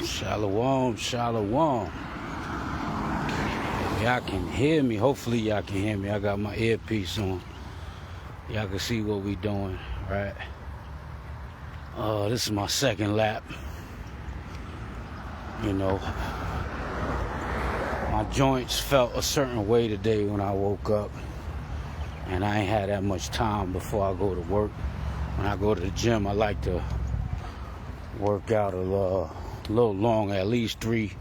Shalom, shalom. Y'all can hear me. Hopefully y'all can hear me. I got my earpiece on. Y'all can see what we doing, right? This is my second lap. You know, my joints felt a certain way today when I woke up. And I ain't had that much time before I go to work. When I go to the gym, I like to work out a little long, at least three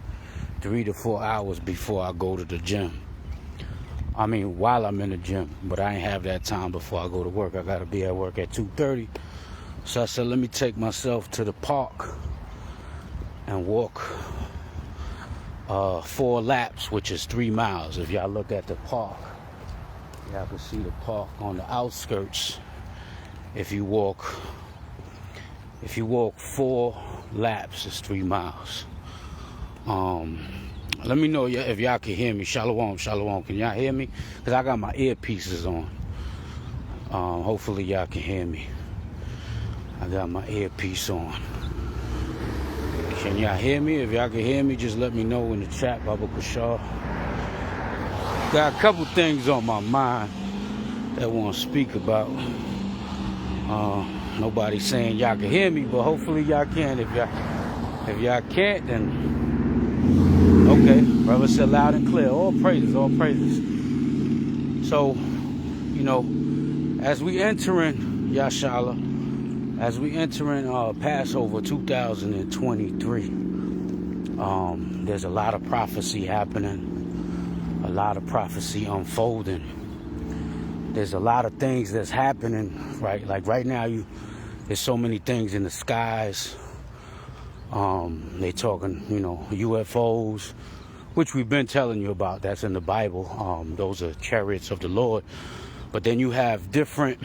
to 4 hours before I go to the gym. I mean, while I'm in the gym, but I ain't have that time before I go to work. I gotta be at work at 2:30. So I said, let me take myself to the park and walk 4 laps, which is 3 miles. If y'all look at the park, y'all can see the park on the outskirts. If you walk 4 laps, it's 3 miles. Let me know if y'all can hear me. Shalom, shalom. Can y'all hear me? Because I got my earpieces on. Hopefully y'all can hear me. I got my earpiece on. Can y'all hear me? If y'all can hear me, just let me know in the chat, Baba Kushar. Got a couple things on my mind that I want to speak about. Nobody's saying y'all can hear me, but hopefully y'all can. If y'all can't, then okay. Brother said loud and clear. All praises, all praises. So, you know, as we entering Yashala, as we entering Passover 2023, there's a lot of prophecy happening, a lot of prophecy unfolding. There's a lot of things that's happening, right? Like right now, there's so many things in the skies. They talking, you know, UFOs, which we've been telling you about. That's in the Bible. Those are chariots of the Lord. But then you have different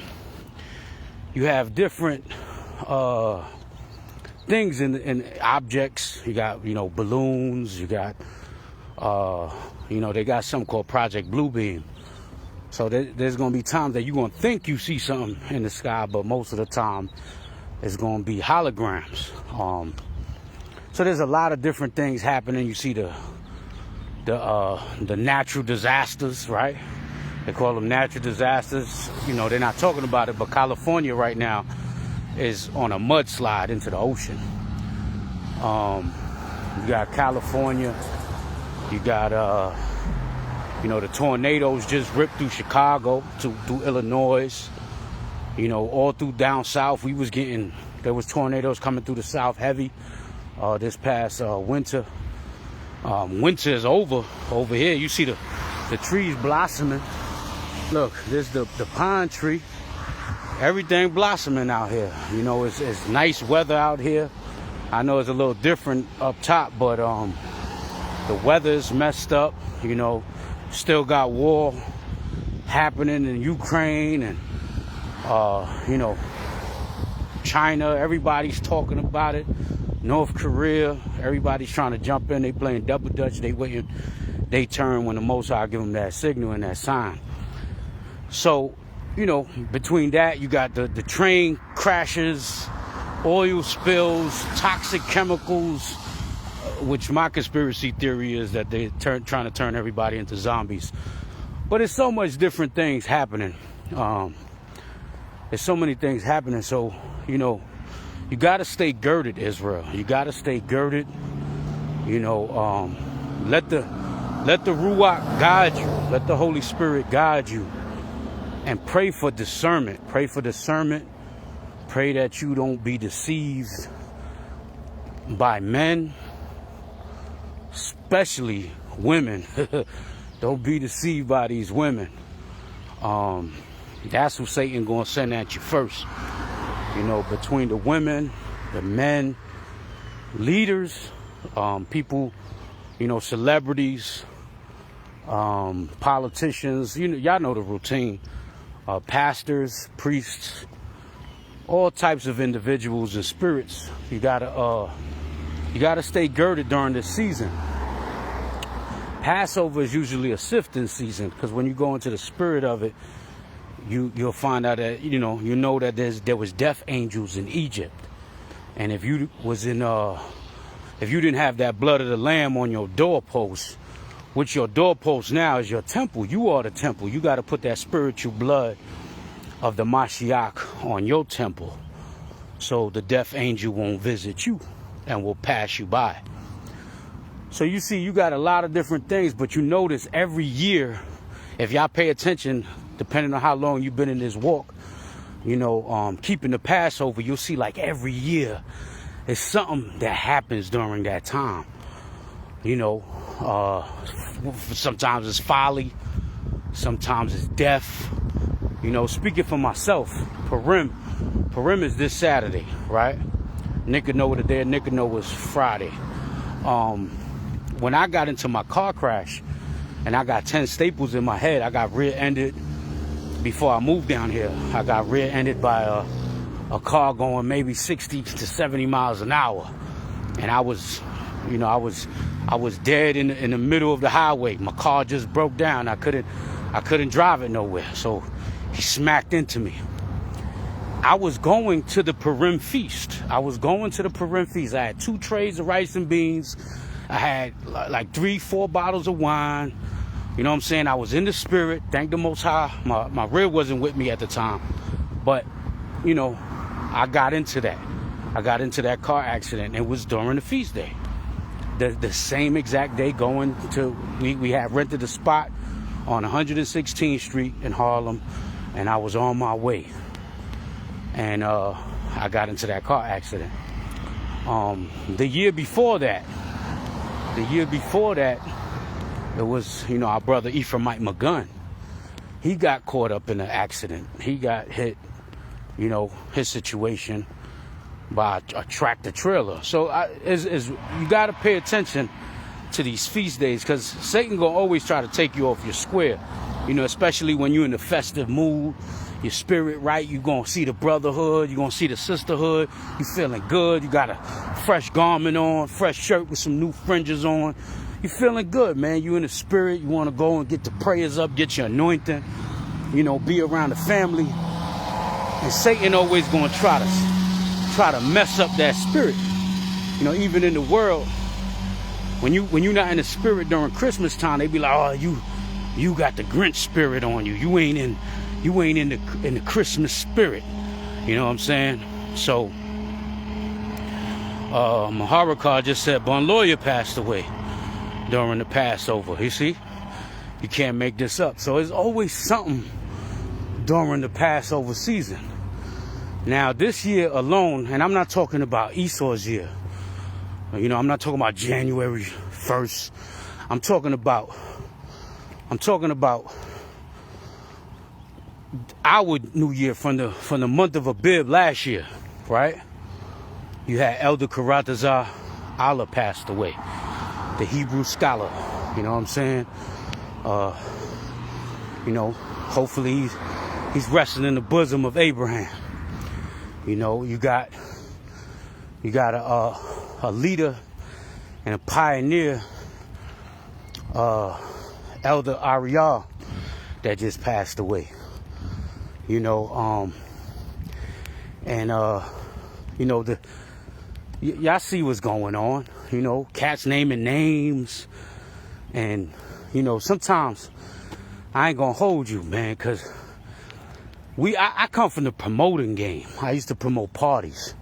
things in objects. You got, you know, balloons. You got, you know, they got something called Project Bluebeam. So there's going to be times that you're going to think you see something in the sky, but most of the time it's going to be holograms. So there's a lot of different things happening. You see the natural disasters, right? They call them natural disasters. You know, they're not talking about it, but California right now is on a mudslide into the ocean. You got California. You got you know, the tornadoes just ripped through Chicago, through Illinois, you know, all through down south. There was tornadoes coming through the south heavy this past winter. Winter is over here. You see the trees blossoming. Look, there's the pine tree. Everything blossoming out here. You know, it's nice weather out here. I know it's a little different up top, but the weather's messed up, you know. Still got war happening in Ukraine and, you know, China. Everybody's talking about it. North Korea, everybody's trying to jump in. They playing double dutch. They waiting. They turn when the Most High give them that signal and that sign. So, you know, between that, you got the train crashes, oil spills, toxic chemicals, which my conspiracy theory is that they're trying to turn everybody into zombies. But there's so much different things happening. There's so many things happening. So, you know, you got to stay girded, Israel. You got to stay girded. You know, let the Ruach guide you. Let the Holy Spirit guide you. And pray for discernment. Pray for discernment. Pray that you don't be deceived by men, especially women. Don't be deceived by these women. That's who Satan gonna send at you first. You know, between the women, the men, leaders, people, you know, celebrities, politicians. You know, y'all know the routine. Pastors, priests, all types of individuals and spirits. You gotta stay girded during this season. Passover is usually a sifting season, because when you go into the spirit of it, you'll find out that you know that there was death angels in Egypt, and if if you didn't have that blood of the lamb on your doorpost, which your doorpost now is your temple. You are the temple. You got to put that spiritual blood of the Mashiach on your temple, so the death angel won't visit you and will pass you by. So you see, you got a lot of different things, but you notice every year, if y'all pay attention, depending on how long you've been in this walk, you know, keeping the Passover, you'll see like every year it's something that happens during that time. You know, sometimes it's folly, sometimes it's death. You know, speaking for myself, Purim is this Saturday, right? Nicanor today, Nicanor was Friday. When I got into my car crash and I got 10 staples in my head, I got rear-ended before I moved down here. I got rear-ended by a car going maybe 60 to 70 miles an hour. And I was, you know, I was dead in the middle of the highway. My car just broke down. I couldn't drive it nowhere. So he smacked into me. I was going to the Purim feast. I had 2 trays of rice and beans. I had like 3-4 bottles of wine. You know what I'm saying? I was in the spirit. Thank the Most High. My rear wasn't with me at the time. But, you know, I got into that. I got into that car accident. It was during the feast day. The same exact day going to, we had rented a spot on 116th Street in Harlem. And I was on my way. And I got into that car accident. The year before that, it was, you know, our brother 𝐤𝐄℅𝐄. He got caught up in an accident. He got hit, you know, his situation by a tractor trailer. So you got to pay attention to these feast days, because Satan gonna always try to take you off your square. You know, especially when you're in the festive mood, your spirit right, you're going to see the brotherhood, you're going to see the sisterhood, you feeling good, you got a fresh garment on, fresh shirt with some new fringes on, you feeling good, man, you in the spirit, you want to go and get the prayers up, get your anointing, you know, be around the family. And Satan always going to try to mess up that spirit. You know, even in the world, when you're not in the spirit during Christmas time, they be like, oh, you got the Grinch spirit on you. You ain't in the Christmas spirit. You know what I'm saying? So 𝐤𝐿𝐼 just said Bon Lawyer passed away during the Passover. You see? You can't make this up. So there's always something during the Passover season. Now this year alone, and I'm not talking about Esau's year. You know, I'm not talking about January 1st. I'm talking about our New Year from the month of Abib last year, right? You had Elder Karatazar Allah passed away, the Hebrew scholar. You know what I'm saying? You know, hopefully he's resting in the bosom of Abraham. You know, you got a leader and a pioneer, Elder Yall, that just passed away. You know, you know, y'all see what's going on. You know, cats naming names, and you know, sometimes I ain't gonna hold you, man, because I come from the promoting game. I used to promote parties,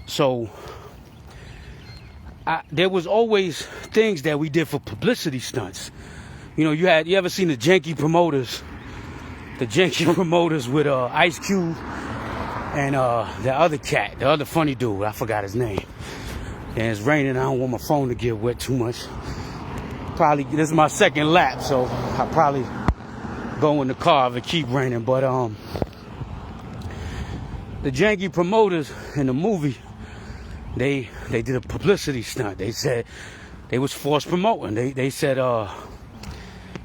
so there was always things that we did for publicity stunts. You know, you ever seen the janky promoters? The janky promoters with Ice Cube and the other cat, the other funny dude, I forgot his name. And it's raining, I don't want my phone to get wet too much. Probably, this is my second lap, so I'll probably go in the car if it keep raining. But the janky promoters in the movie, they did a publicity stunt. They said they was forced promoting. They said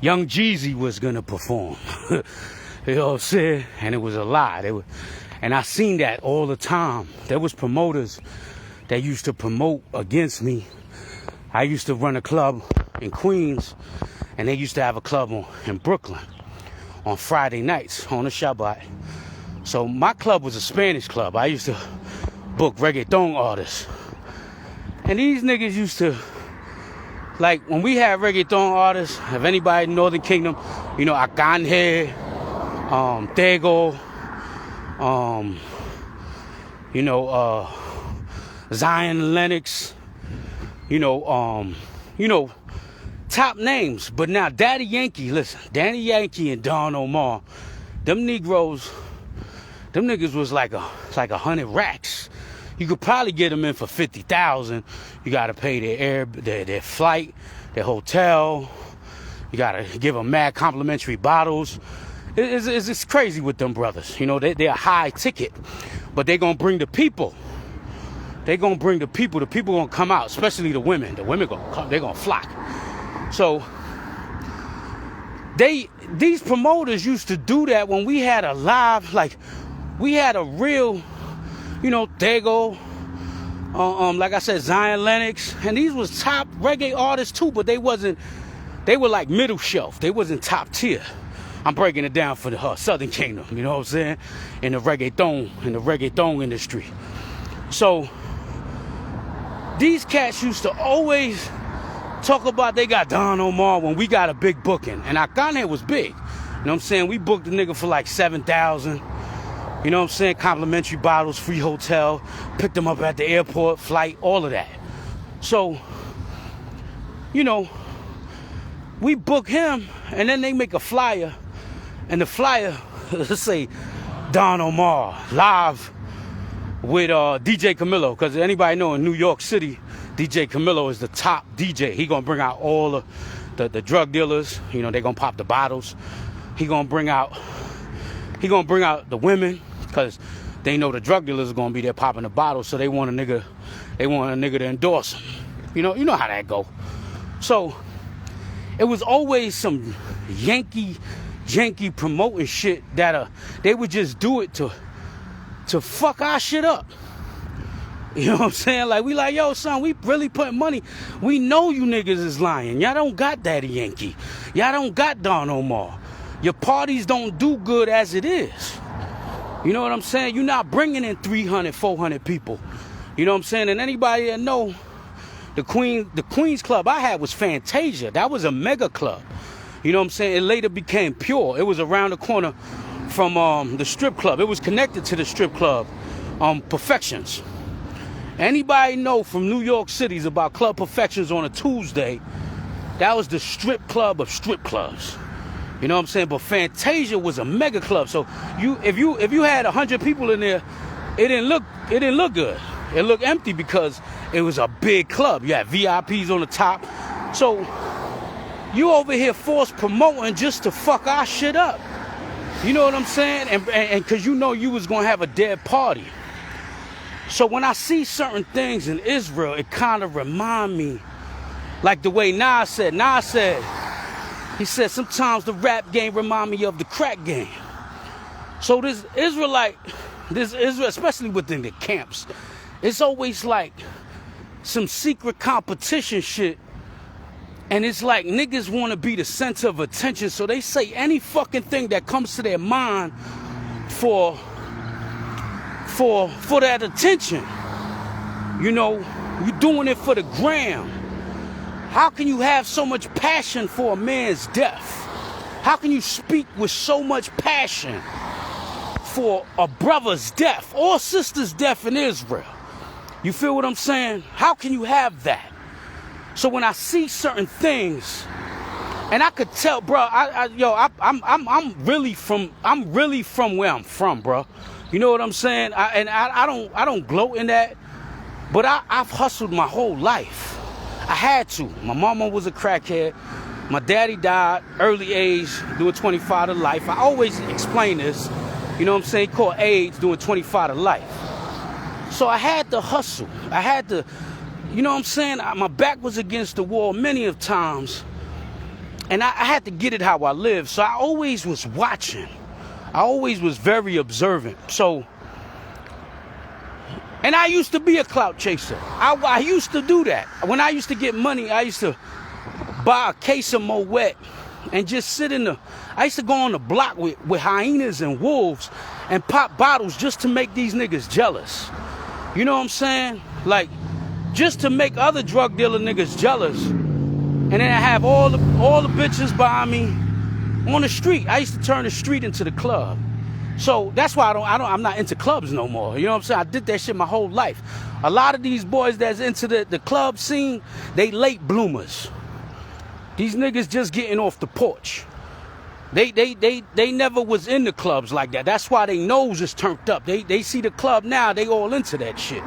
Young Jeezy was gonna perform. You know what I'm saying? And it was a lie. And I seen that all the time. There was promoters that used to promote against me. I used to run a club in Queens, and they used to have a club in Brooklyn on Friday nights on a Shabbat. So my club was a Spanish club. I used to book reggaeton artists. And these niggas used to, like, when we had reggaeton artists, if anybody in Northern Kingdom, you know, 𝐤𝐄𝐄𝐄, Tego, you know, Zion Lennox, you know, top names. But now Daddy Yankee, listen, Daddy Yankee and Don Omar, them Negroes, them niggas was like 100 racks. You could probably get them in for 50,000. You gotta pay their flight, their hotel. You gotta give them mad complimentary bottles. It's crazy with them brothers. You know, they're a high ticket, but they gonna bring the people. They gonna bring the people. The people gonna come out, especially the women. The women gonna come. They gonna flock. So these promoters used to do that when we had a live, like we had a real, you know, Tego, like I said, Zion Lennox, and these was top reggae artists too, but they were like middle shelf. They wasn't top tier. I'm breaking it down for the Southern Kingdom, you know what I'm saying? In the reggaeton industry. So these cats used to always talk about they got Don Omar when we got a big booking. And 𝐤𝐄𝐄 was big. You know what I'm saying? We booked the nigga for like 7,000. You know what I'm saying? Complimentary bottles, free hotel, picked them up at the airport, flight, all of that. So, you know, we book him, and then they make a flyer, and the flyer, let's say, Don Omar, live with DJ Camilo, because anybody know in New York City, DJ Camilo is the top DJ. He gonna bring out all the drug dealers. You know, they gonna pop the bottles. He gonna bring out the women, because they know the drug dealers are gonna be there popping the bottles, so they want a nigga to endorse them. You know how that go. So it was always some Yankee promoting shit that they would just do it to fuck our shit up. You know what I'm saying? Like, we like, yo, son, we really putting money. We know you niggas is lying. Y'all don't got Daddy Yankee. Y'all don't got Don Omar. Your parties don't do good as it is. You know what I'm saying? You're not bringing in 300, 400 people. You know what I'm saying? And anybody that know, the Queens Club I had was Fantasia. That was a mega club. You know what I'm saying? It later became Pure. It was around the corner from the strip club. It was connected to the strip club, Perfections. Anybody know from New York City's about Club Perfections on a Tuesday? That was the strip club of strip clubs. You know what I'm saying? But Fantasia was a mega club. So if you had 100 people in there, it didn't look good. It looked empty because it was a big club. You had VIPs on the top. So you over here force promoting just to fuck our shit up. You know what I'm saying? And because you know you was gonna have a dead party. So when I see certain things in Israel, it kind of remind me, like the way Nas said, he said, sometimes the rap game remind me of the crack game. So this Israel, especially within the camps, it's always like some secret competition shit. And it's like niggas want to be the center of attention. So they say any fucking thing that comes to their mind for that attention. You know, you're doing it for the gram. How can you have so much passion for a man's death? How can you speak with so much passion for a brother's death or sister's death in Israel? You feel what I'm saying? How can you have that? So when I see certain things, and I could tell, bro, I'm really from where I'm from, bro. You know what I'm saying? I don't gloat in that, but I've hustled my whole life. I had to. My mama was a crackhead. My daddy died early age, doing 25 to life. I always explain this. You know what I'm saying? He called AIDS, doing 25 to life. So I had to hustle. I had to, you know what I'm saying? My back was against the wall many of times. And I had to get it how I live. So I always was watching. I always was very observant. So, and I used to be a clout chaser. I used to do that. When I used to get money, I used to buy a case of Moet and just sit I used to go on the block with hyenas and wolves and pop bottles just to make these niggas jealous. You know what I'm saying? Like, just to make other drug dealer niggas jealous. And then I have all the bitches by me on the street. I used to turn the street into the club. So that's why I'm not into clubs no more. You know what I'm saying? I did that shit my whole life. A lot of these boys that's into the club scene, they late bloomers. These niggas just getting off the porch. They never was in the clubs like that. That's why they nose is turned up. They see the club now, they all into that shit.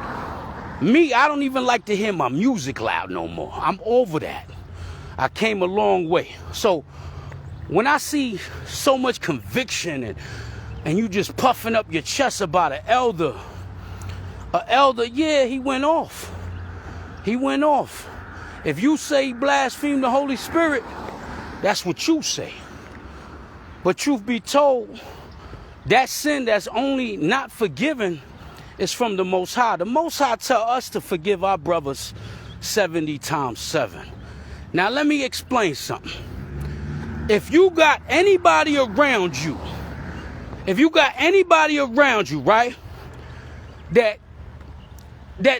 Me, I don't even like to hear my music loud no more. I'm over that. I came a long way. So when I see so much conviction and you just puffing up your chest about an elder, yeah, he went off. He went off. If you say he blasphemed the Holy Spirit, that's what you say. But truth be told, that sin that's only not forgiven is from the Most High. The Most High tell us to forgive our brothers 70 times 7. Now let me explain something. If you got anybody around you, right, that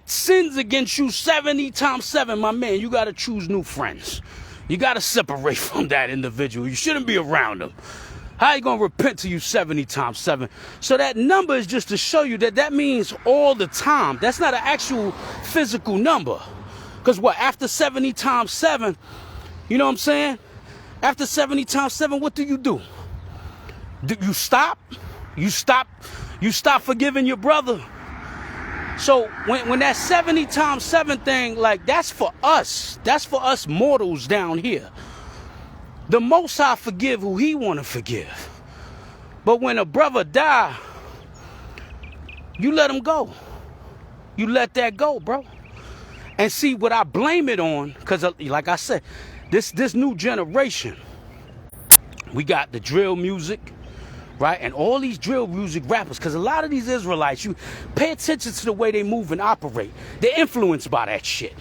sins against you 70 times 7, my man, you got to choose new friends. You got to separate from that individual. You shouldn't be around them. How you going to repent to you 70 times 7? So that number is just to show you that means all the time. That's not an actual physical number. Because what, after 70 times 7, you know what I'm saying? After 70 times 7, what do? Do you stop? You stop forgiving your brother. So when that 70 times 7 thing, like, that's for us. That's for us mortals down here. The Most High forgive who he want to forgive. But when a brother die, you let him go. You let that go, bro. And see, what I blame it on, because like I said, this new generation, we got the drill music, right? And all these drill music rappers, because a lot of these Israelites, you pay attention to the way they move and operate. They're influenced by that shit.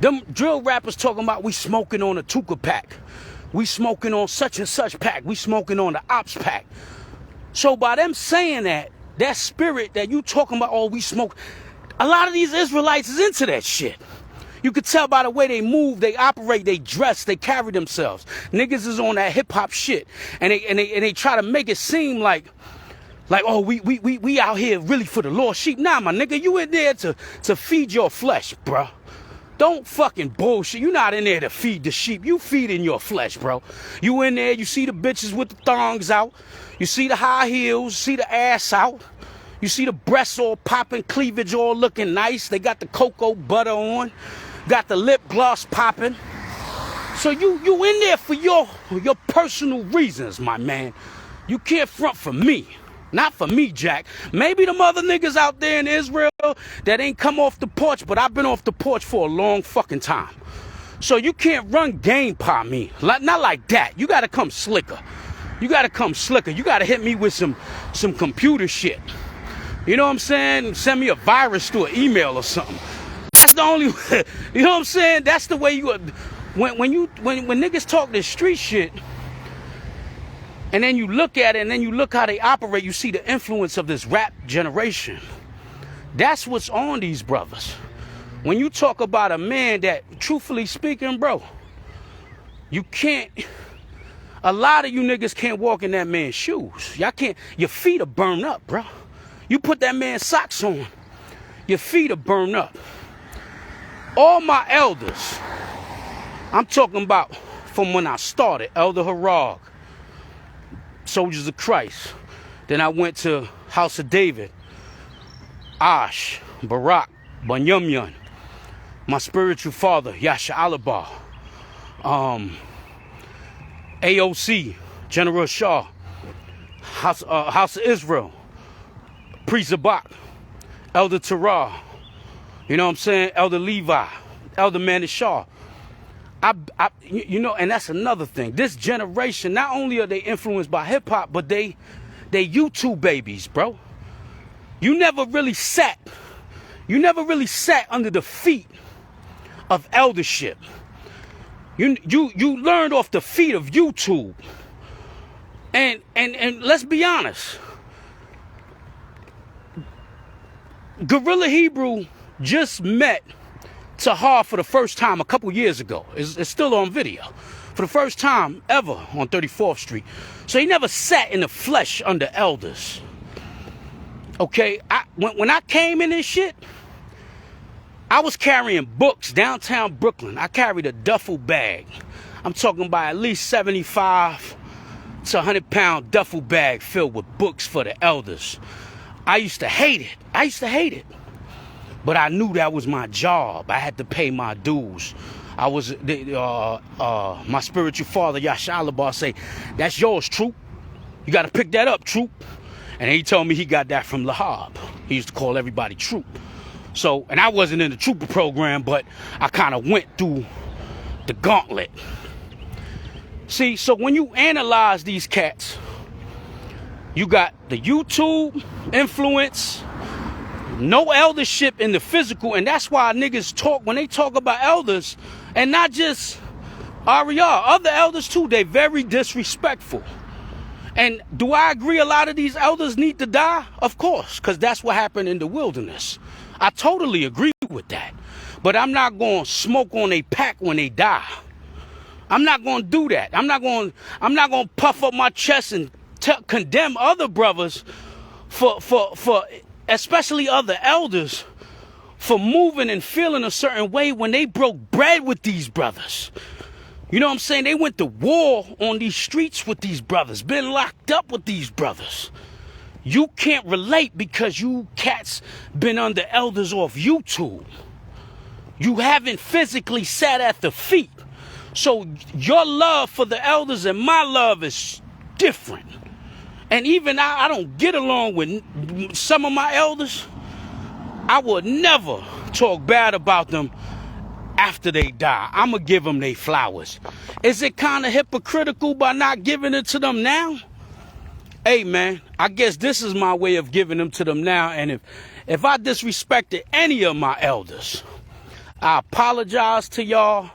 Them drill rappers talking about we smoking on a Tuka pack. We smoking on such and such pack. We smoking on the ops pack. So by them saying that spirit that you talking about, oh, we smoke, a lot of these Israelites is into that shit. You could tell by the way they move, they operate, they dress, they carry themselves. Niggas is on that hip hop shit, and they try to make it seem like oh, we out here really for the lost sheep. Nah, my nigga, you in there to feed your flesh, bruh. Don't fucking bullshit. You not in there to feed the sheep. You feeding your flesh, bro. You in there, you see the bitches with the thongs out. You see the high heels, see the ass out. You see the breasts all popping, cleavage all looking nice. They got the cocoa butter on. Got the lip gloss popping. So you in there for your personal reasons, my man. You can't front for me. Not for me, Jack. Maybe them other niggas out there in Israel that ain't come off the porch, but I've been off the porch for a long fucking time. So you can't run game by me. Not like that. You gotta come slicker. You gotta come slicker. You gotta hit me with some computer shit. You know what I'm saying? Send me a virus through an email or something. That's the only way. You know what I'm saying? That's the way you when niggas talk this street shit. And then you look at it, and then you look how they operate, you see the influence of this rap generation. That's what's on these brothers. When you talk about a man that, truthfully speaking, bro, you can't, a lot of you niggas can't walk in that man's shoes. Y'all can't, your feet are burned up, bro. You put that man's socks on, your feet are burned up. All my elders, I'm talking about from when I started, Elder Harag, Soldiers of Christ. Then I went to House of David, Ash, Barak, Banyumyan, my spiritual father, Yasha Alaba, AOC, General Shaw, House of Israel, Priest Zabak, Elder Terah, you know what I'm saying, Elder Levi, Elder Manishah. You know, and that's another thing. This generation, not only are they influenced by hip hop, but they YouTube babies, bro. You never really sat under the feet of eldership. You learned off the feet of YouTube. And let's be honest. Gorilla Hebrew just met 𝐤 for the first time a couple years ago. It's still on video. For the first time ever on 34th Street. So he never sat in the flesh under elders. Okay, when I came in this shit, I was carrying books downtown Brooklyn. I carried a duffel bag. I'm talking about at least 75 to 100-pound duffel bag filled with books for the elders. I used to hate it. But I knew that was my job. I had to pay my dues. I was, my spiritual father, 𝐤𝐄𝐅𝐿 say, that's yours, troop. You got to pick that up, troop. And he told me he got that from 𝐿ahab. He used to call everybody troop. So, and I wasn't in the trooper program, but I kind of went through the gauntlet. See, so when you analyze these cats, you got the YouTube influence, no eldership in the physical, and that's why niggas talk, when they talk about elders, and not just RER, other elders too, they very disrespectful. And do I agree a lot of these elders need to die? Of course, because that's what happened in the wilderness. I totally agree with that. But I'm not going to smoke on a pack when they die. I'm not going to do that. I'm not going to puff up my chest and condemn other brothers for especially other elders for moving and feeling a certain way when they broke bread with these brothers. You know what I'm saying? They went to war on these streets with these brothers, been locked up with these brothers. You can't relate because you cats been under elders off YouTube. You haven't physically sat at the feet. So your love for the elders and my love is different. And even I don't get along with some of my elders. I would never talk bad about them after they die. I'm going to give them their flowers. Is it kind of hypocritical by not giving it to them now? Hey, man, I guess this is my way of giving them to them now. And if I disrespected any of my elders, I apologize to y'all.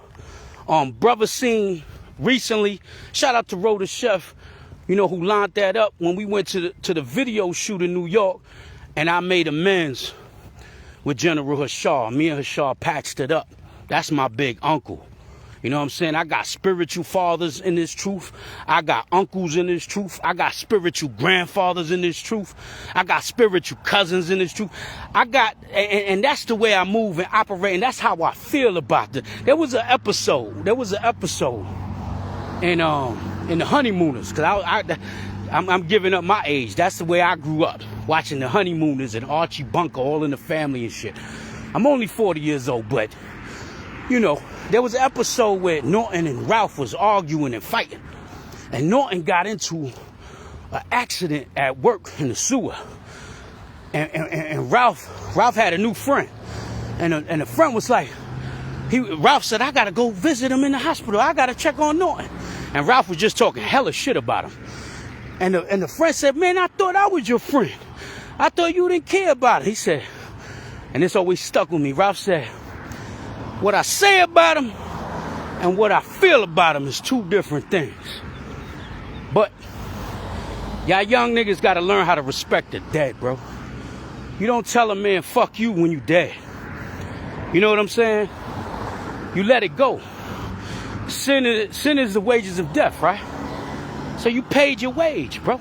Brother seen recently, shout out to Rhoda Chef, you know, who lined that up when we went to the video shoot in New York, and I made amends with General H.O.I. Me and H.O.I. patched it up. That's my big uncle. You know what I'm saying? I got spiritual fathers in this truth. I got uncles in this truth. I got spiritual grandfathers in this truth. I got spiritual cousins in this truth. I got, and that's the way I move and operate, and that's how I feel about it. There was an episode in the Honeymooners, because I'm giving up my age. That's the way I grew up, watching the Honeymooners and Archie Bunker all in the family and shit. I'm only 40 years old, but you know, there was an episode where Norton and Ralph was arguing and fighting. And Norton got into an accident at work in the sewer. And Ralph had a new friend. And the friend was like, Ralph said, I got to go visit him in the hospital. I got to check on Norton. And Ralph was just talking hella shit about him. And the friend said, man, I thought I was your friend. I thought you didn't care about it. He said, and this always stuck with me. Ralph said, what I say about him and what I feel about him is two different things. But y'all young niggas gotta learn how to respect the dead, bro. You don't tell a man fuck you when you dead. You know what I'm saying? You let it go. Sin is the wages of death, right? So you paid your wage, bro.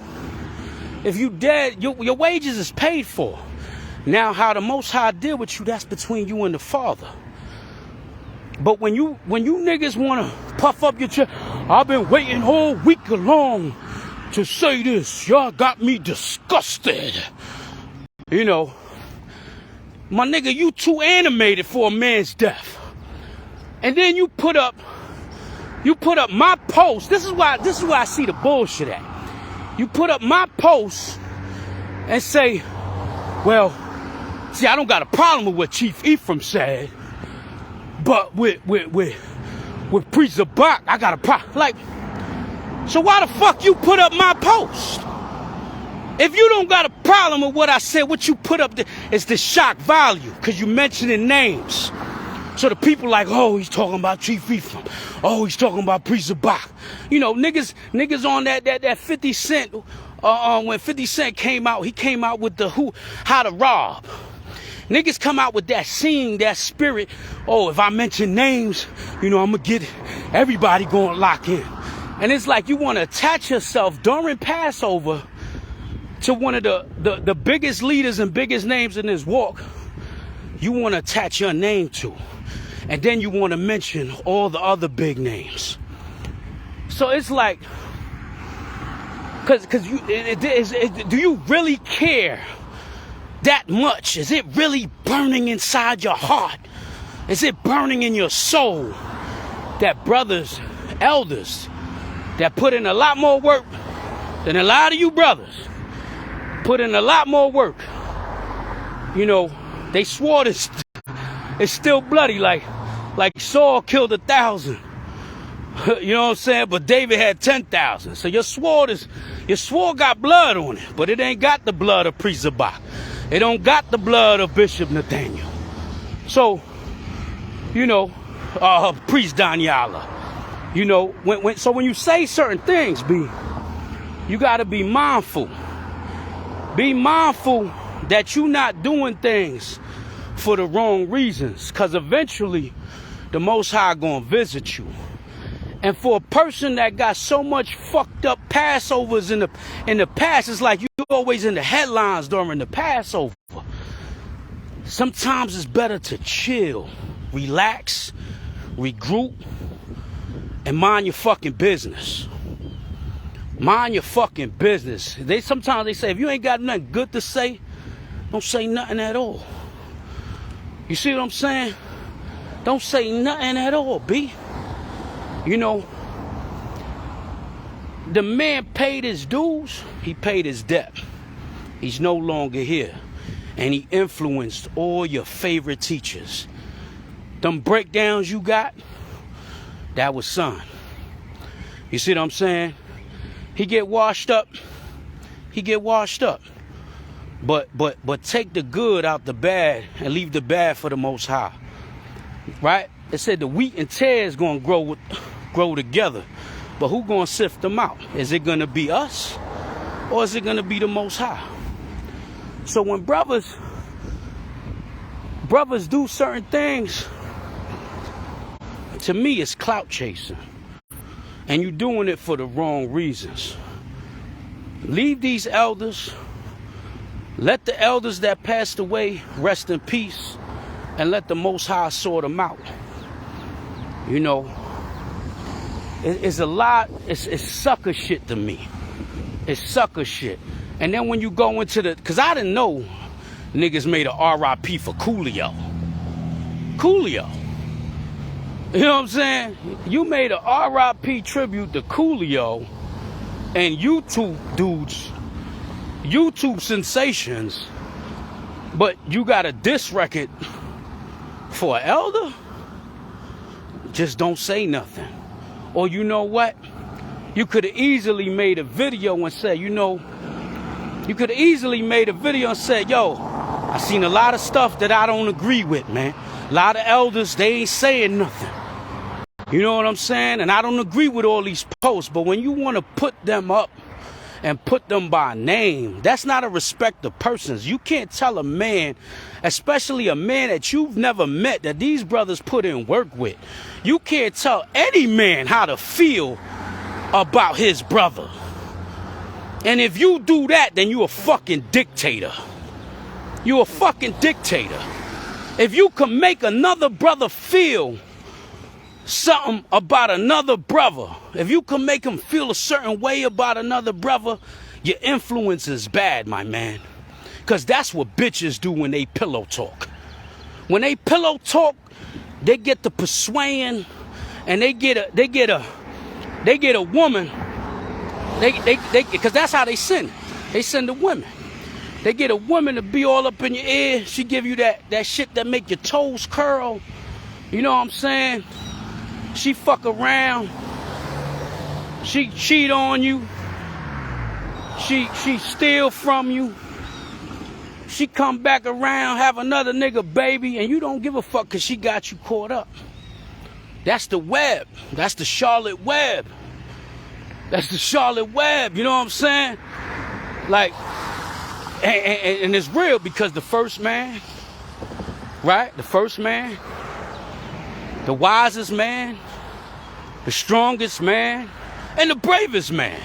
If you dead, your wages is paid for. Now how the Most High deal with you, that's between you and the Father. But when you niggas want to puff up your chest, I've been waiting all week long to say this. Y'all got me disgusted. You know, my nigga, you too animated for a man's death. And then you put up my post. This is why I see the bullshit at. You put up my post and say, well, see, I don't got a problem with what Chief Ephraim said. But with Priest Zabak, I got a problem. Like, so why the fuck you put up my post? If you don't got a problem with what I said, what you put up there is the shock value, because you mentioning names. So the people like, oh, he's talking about Chief Ephraim. Oh, he's talking about Priest Zabak. You know, niggas on that 50 Cent, when 50 Cent came out, he came out with the how to rob. Niggas come out with that scene, that spirit. Oh, if I mention names, you know, I'm going to get everybody going lock in. And it's like you want to attach yourself during Passover to one of the biggest leaders and biggest names in this walk. You want to attach your name to. And then you want to mention all the other big names. So it's like, because do you really care that much? Is it really burning inside your heart? Is it burning in your soul that brothers, elders, that put in a lot more work than a lot of you brothers, put in a lot more work, you know, they swore this, it's still bloody, like Saul killed 1,000. You know what I'm saying? But David had 10,000. So your sword got blood on it, but it ain't got the blood of Priest Zabak. It don't got the blood of Bishop Nathaniel. So, you know, Priest Daniela. You know, when you say certain things, B, you got to be mindful. Be mindful that you're not doing things for the wrong reasons, because eventually the Most High going to visit you. And for a person that got so much fucked up Passovers in the past, it's like you're always in the headlines during the Passover. Sometimes it's better to chill, relax, regroup, and mind your fucking business. Mind your fucking business. Sometimes they say, if you ain't got nothing good to say, don't say nothing at all. You see what I'm saying? Don't say nothing at all, B. You know, the man paid his dues, he paid his debt. He's no longer here. And he influenced all your favorite teachers. Them breakdowns you got, that was son. You see what I'm saying? He get washed up. He get washed up. But take the good out the bad and leave the bad for the Most High. Right? It said the wheat and tares gonna grow together. But who gonna sift them out? Is it gonna be us? Or is it gonna be the Most High? So when brothers do certain things, to me it's clout chasing. And you're doing it for the wrong reasons. Leave these elders. Let the elders that passed away rest in peace. And let the Most High sort them out. You know, it's a lot, it's sucker shit to me. It's sucker shit. And then when you go into because I didn't know niggas made a RIP for Coolio. Coolio. You know what I'm saying? You made a RIP tribute to Coolio, and YouTube dudes, YouTube sensations, but you got a diss record for an elder? Just don't say nothing. Or you know what? You could have easily made a video and said, you know, you could have easily made a video and said, yo, I seen a lot of stuff that I don't agree with, man. A lot of elders, they ain't saying nothing. You know what I'm saying? And I don't agree with all these posts, but when you want to put them up and put them by name, that's not a respect of persons. You can't tell a man, especially a man that you've never met, that these brothers put in work with. You can't tell any man how to feel about his brother. And if you do that, then you a fucking dictator. You a fucking dictator. If you can make another brother feel something about another brother, if you can make him feel a certain way about another brother, your influence is bad, my man. Because that's what bitches do when they pillow talk. When they pillow talk, they get the persuading, and they get a woman. Because that's how they send. They send the women. They get a woman to be all up in your ear. She give you that shit that make your toes curl. You know what I'm saying? She fuck around. She cheat on you. She steal from you. She come back around, have another nigga baby, and you don't give a fuck because she got you caught up. That's the web. That's the Charlotte Web. That's the Charlotte Web. You know what I'm saying? Like, and it's real, because the first man right? The first man, the wisest man, the strongest man, and the bravest man.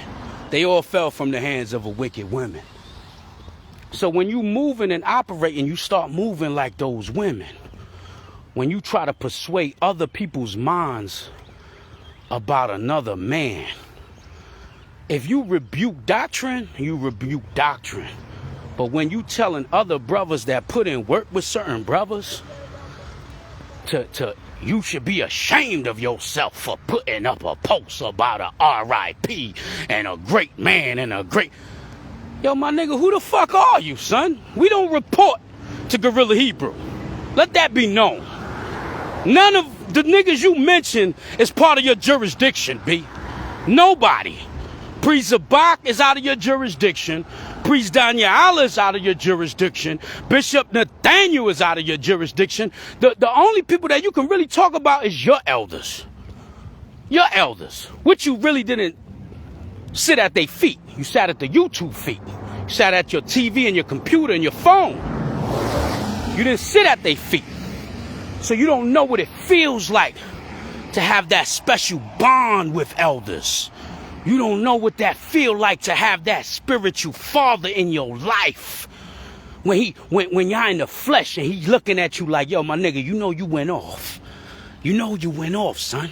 They all fell from the hands of a wicked woman. So when you moving and operating, you start moving like those women. When you try to persuade other people's minds about another man, if you rebuke doctrine, you rebuke doctrine. But when you telling other brothers that put in work with certain brothers you should be ashamed of yourself for putting up a post about a R.I.P. and a great man and a great... Yo, my nigga, who the fuck are you, son? We don't report to Guerrilla Hebrew. Let that be known. None of the niggas you mentioned is part of your jurisdiction, B. Nobody. Priest Zabak is out of your jurisdiction. Priest Daniel is out of your jurisdiction. Bishop Nathaniel is out of your jurisdiction. The only people that you can really talk about is your elders. Your elders. Which you really didn't sit at their feet. You sat at the YouTube feet. You sat at your TV and your computer and your phone. You didn't sit at their feet. So you don't know what it feels like to have that special bond with elders. You don't know what that feel like to have that spiritual father in your life. When you're in the flesh and he's looking at you like, yo, my nigga, you know you went off. You know you went off, son.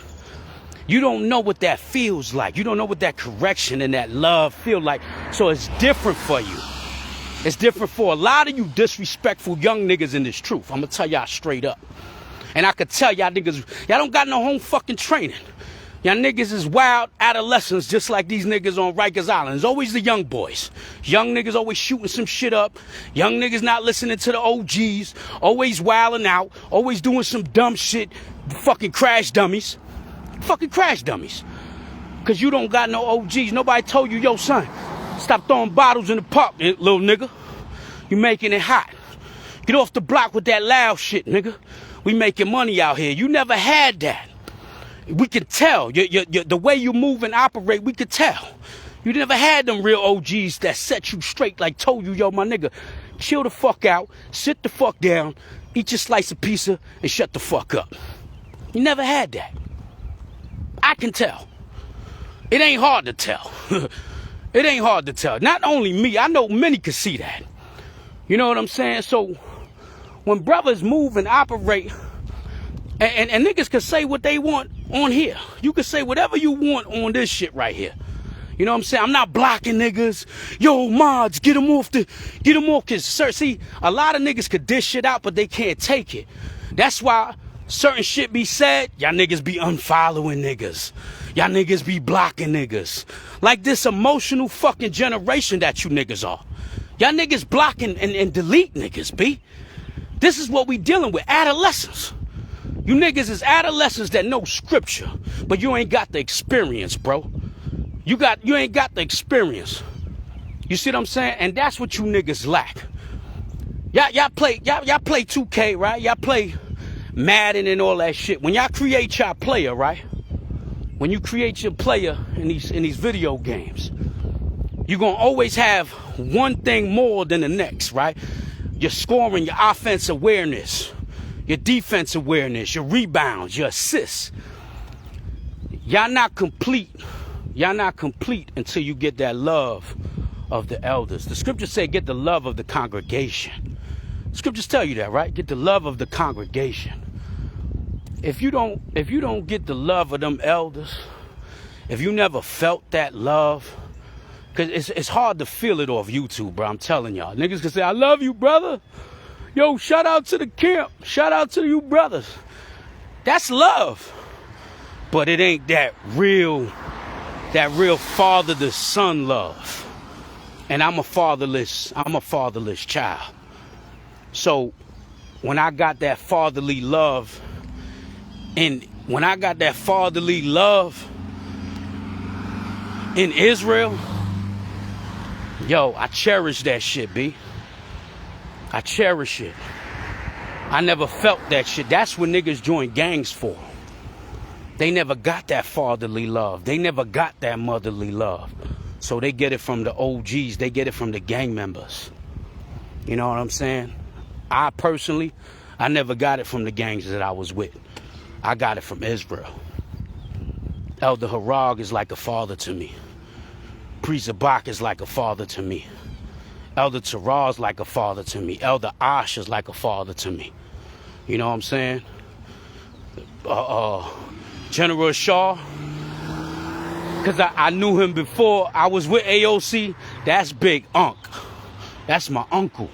You don't know what that feels like. You don't know what that correction and that love feel like. So it's different for you. It's different for a lot of you disrespectful young niggas in this truth. I'm going to tell y'all straight up. And I could tell y'all niggas, y'all don't got no home fucking training. Y'all niggas is wild adolescents just like these niggas on Rikers Island. It's always the young boys. Young niggas always shooting some shit up. Young niggas not listening to the OGs. Always wilding out. Always doing some dumb shit. Fucking crash dummies. Fucking crash dummies. Because you don't got no OGs. Nobody told you, yo, son, stop throwing bottles in the park, little nigga. You making it hot. Get off the block with that loud shit, nigga. We making money out here. You never had that. We can tell. The way you move and operate, we could tell. You never had them real OGs that set you straight, like told you, yo, my nigga, chill the fuck out, sit the fuck down, eat your slice of pizza, and shut the fuck up. You never had that. I can tell. It ain't hard to tell. It ain't hard to tell. Not only me, I know many can see that. You know what I'm saying? So when brothers move and operate, and niggas can say what they want on here. You can say whatever you want on this shit right here. You know what I'm saying? I'm not blocking niggas. Yo, mods, get them off. Cause, sir, see, a lot of niggas could dish shit out, but they can't take it. That's why certain shit be said. Y'all niggas be unfollowing niggas. Y'all niggas be blocking niggas. Like this emotional fucking generation that you niggas are. Y'all niggas blocking and delete niggas, B. This is what we dealing with, adolescents. You niggas is adolescents that know scripture, but you ain't got the experience, bro. You ain't got the experience. You see what I'm saying? And that's what you niggas lack. Y'all play 2K, right? Y'all play Madden and all that shit. When y'all create your player, right? When you create your player in these video games, you're gonna always have one thing more than the next, right? Your scoring, your offense awareness, your defense awareness, your rebounds, your assists. Y'all not complete. Y'all not complete until you get that love of the elders. The scriptures say get the love of the congregation. Scriptures tell you that, right? Get the love of the congregation. If you don't get the love of them elders, if you never felt that love, because it's hard to feel it off YouTube, bro. I'm telling y'all. Niggas can say, I love you, brother. Yo, shout out to the camp. Shout out to you brothers. That's love. But it ain't that real father to son love. And I'm a fatherless child. So when I got that fatherly love, in Israel, yo, I cherish that shit, B. I cherish it. I never felt that shit. That's what niggas join gangs for. They never got that fatherly love. They never got that motherly love. So they get it from the OGs. They get it from the gang members. You know what I'm saying? I personally, I never got it from the gangs that I was with. I got it from Israel. Elder Harag is like a father to me. Priest Zabak is like a father to me. Elder Terah is like a father to me. Elder Ash is like a father to me. You know what I'm saying? General Shaw, because I knew him before I was with AOC. That's Big Unc. That's my uncle.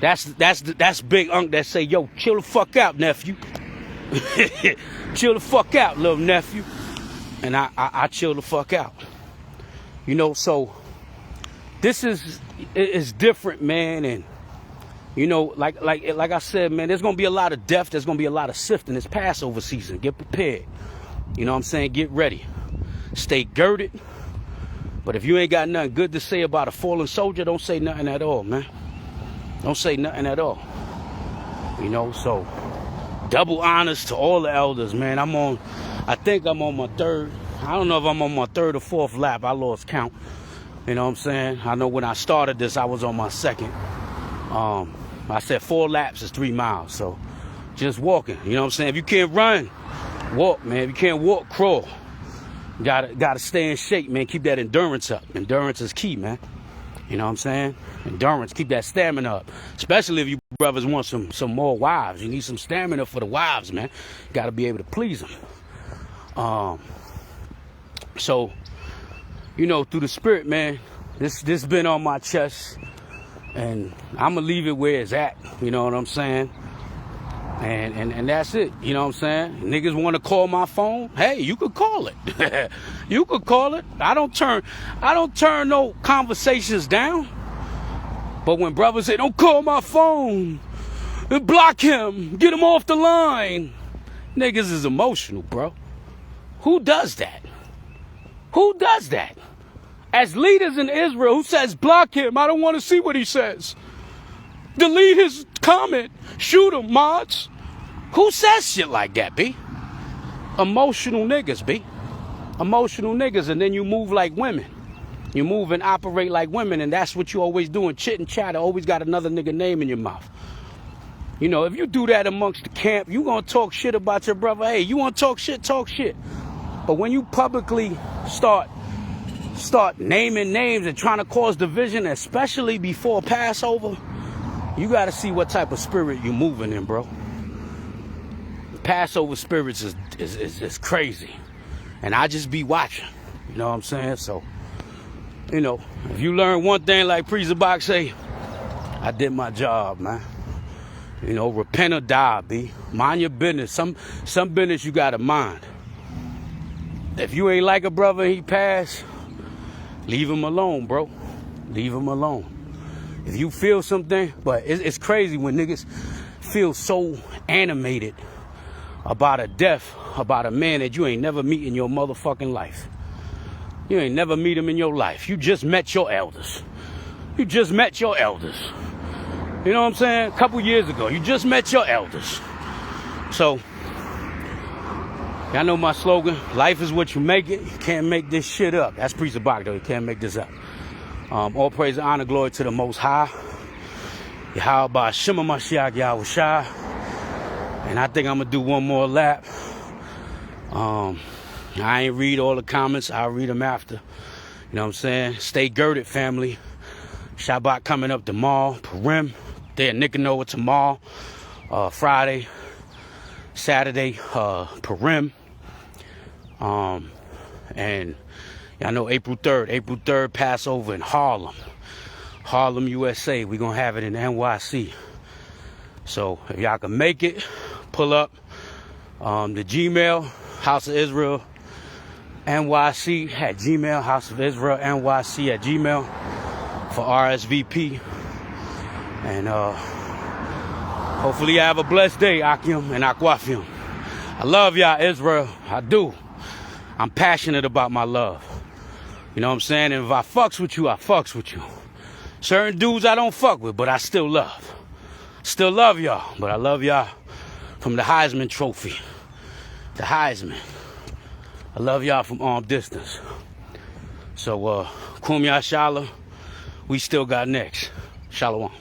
That's Big Unc that say, yo, chill the fuck out, nephew. Chill the fuck out, little nephew. And I chill the fuck out. You know, so this is different, man. And you know, like I said, man, there's gonna be a lot of death. There's gonna be a lot of sifting. It's Passover season. Get prepared. You know what I'm saying? Get ready. Stay girded. But if you ain't got nothing good to say about a fallen soldier, don't say nothing at all, man. Don't say nothing at all. You know, so double honors to all the elders, man. I think I'm on my third. I don't know if I'm on my third or fourth lap. I lost count. You know what I'm saying? I know when I started this, I was on my second. I said 4 laps is 3 miles. So just walking. You know what I'm saying? If you can't run, walk, man. If you can't walk, crawl. Gotta stay in shape, man. Keep that endurance up. Endurance is key, man. You know what I'm saying? Endurance. Keep that stamina up. Especially if you brothers want some more wives. You need some stamina for the wives, man. Gotta be able to please them. So, you know, through the spirit, man, this been on my chest. And I'm gonna leave it where it's at. You know what I'm saying? And that's it. You know what I'm saying? Niggas want to call my phone. Hey, you could call it. You could call it. I don't turn no conversations down. But when brothers say, don't call my phone, block him, get him off the line. Niggas is emotional, bro. Who does that? Who does that? As leaders in Israel, who says, block him, I don't want to see what he says. Delete his comment. Shoot him, mods. Who says shit like that, B? Emotional niggas, B. Emotional niggas, and then you move like women. You move and operate like women, and that's what you always doing. Chit and chatter, always got another nigga name in your mouth. You know, if you do that amongst the camp, you gonna talk shit about your brother. Hey, you wanna talk shit, talk shit. But when you publicly start naming names and trying to cause division, especially before Passover, you got to see what type of spirit you're moving in, bro. Passover spirits is crazy. And I just be watching. You know what I'm saying? So, you know, if you learn one thing like Priest Zabak say, I did my job, man. You know, repent or die, B. Mind your business. Some business you got to mind. If you ain't like a brother and he passed, leave him alone, bro. Leave him alone. If you feel something, but it's crazy when niggas feel so animated about a death, about a man that you ain't never meet in your motherfucking life. You ain't never meet him in your life. You just met your elders. You just met your elders. You know what I'm saying? A couple years ago, you just met your elders. So, y'all know my slogan, life is what you make it. You can't make this shit up. That's Priest Zabak, though. You can't make this up. All praise and honor, glory to the Most High. 𝐤𝐿 𝐻OI. And I think I'm going to do one more lap. I ain't read all the comments. I'll read them after. You know what I'm saying? Stay girded, family. Shabbat coming up tomorrow. Purim. There at Nicanor tomorrow. Friday. Saturday. Purim. And y'all know April 3rd, Passover in Harlem, USA. We're going to have it in NYC. So if y'all can make it, pull up. The Gmail, House of Israel, NYC at Gmail, House of Israel, NYC at Gmail for RSVP. And hopefully you have a blessed day, Akim and Akwafim. I love y'all, Israel. I do. I'm passionate about my love. You know what I'm saying? And if I fucks with you, I fucks with you. Certain dudes I don't fuck with, but I still love. Still love y'all, but I love y'all from the Heisman Trophy. The Heisman. I love y'all from arm distance. So, 𝐤𝐄𝐅𝐿, we still got next. Shalom.